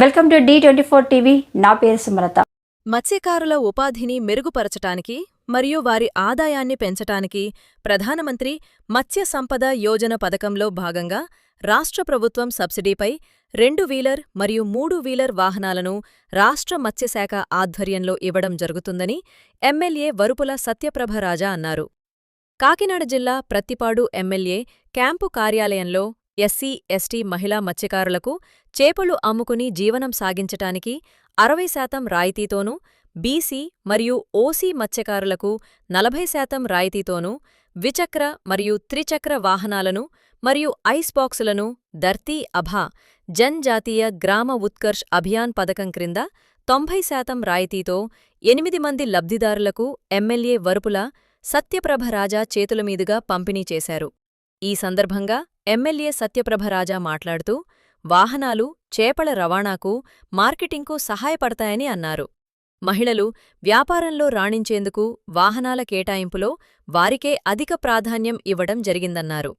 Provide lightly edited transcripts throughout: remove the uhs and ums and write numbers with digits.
Welcome to D24 TV. నా పేరు సుమలత. మత్స్యకారుల ఉపాధిని మెరుగుపరచటానికి మరియు వారి ఆదాయాన్ని పెంచటానికి ప్రధానమంత్రి మత్స్య సంపద యోజన పథకంలో భాగంగా రాష్ట్ర ప్రభుత్వం సబ్సిడీపై 2-వీలర్ మరియు 3-వీలర్ వాహనాలను రాష్ట్ర మత్స్యశాఖ ఆధ్వర్యంలో ఇవ్వడం జరుగుతుందని ఎమ్మెల్యే వరుపుల సత్యప్రభ రాజా అన్నారు. కాకినాడ జిల్లా ప్రత్తిపాడు ఎమ్మెల్యే క్యాంపు కార్యాలయంలో ఎస్సీ, ఎస్టీ మహిళా మత్స్యకారులకు చేపలు అమ్ముకుని జీవనం సాగించటానికి 60% రాయితీతోనూ, బీసీ మరియు ఓసీ మత్స్యకారులకు 40% రాయితీతోనూ ద్విచక్ర మరియు త్రిచక్ర వాహనాలను మరియు ఐస్ బాక్సులను ధర్తీ అభా జన్జాతీయ గ్రామ ఉత్కర్ష్ అభియాన్ పథకం క్రింద 90% రాయితీతో 8 మంది లబ్ధిదారులకు ఎమ్మెల్యే వరుపుల సత్యప్రభ రాజా చేతుల మీదుగా పంపిణీ చేశారు. ఈ సందర్భంగా ఎమ్మెల్యే సత్యప్రభ రాజా మాట్లాడుతూ వాహనాలు చేపల రవాణాకు, మార్కెటింగ్కు సహాయపడతాయని అన్నారు. మహిళలు వ్యాపారంలో రాణించేందుకు వాహనాల కేటాయింపులో వారికే అధిక ప్రాధాన్యం ఇవ్వడం జరిగిందన్నారు.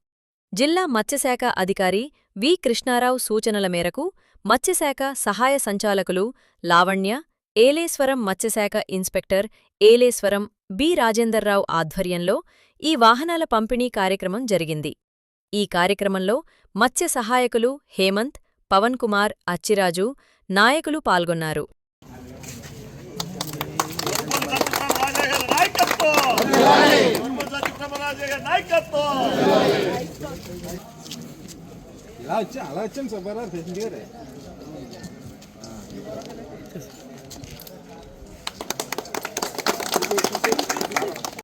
జిల్లా మత్స్యశాఖ అధికారి వి. కృష్ణారావు సూచనల మేరకు మత్స్యశాఖ సహాయ సంచాలకులు లావణ్య, ఏలేశ్వరం మత్స్యశాఖ ఇన్స్పెక్టర్ ఏలేశ్వరం బి. రాజేందర్రావు ఆధ్వర్యంలో ఈ వాహనాల పంపిణీ కార్యక్రమం జరిగింది. ఈ కార్యక్రమంలో మత్స్య సహాయకులు హేమంత్, పవన్ కుమార్, అచ్చిరాజు, నాయకులు పాల్గొన్నారు.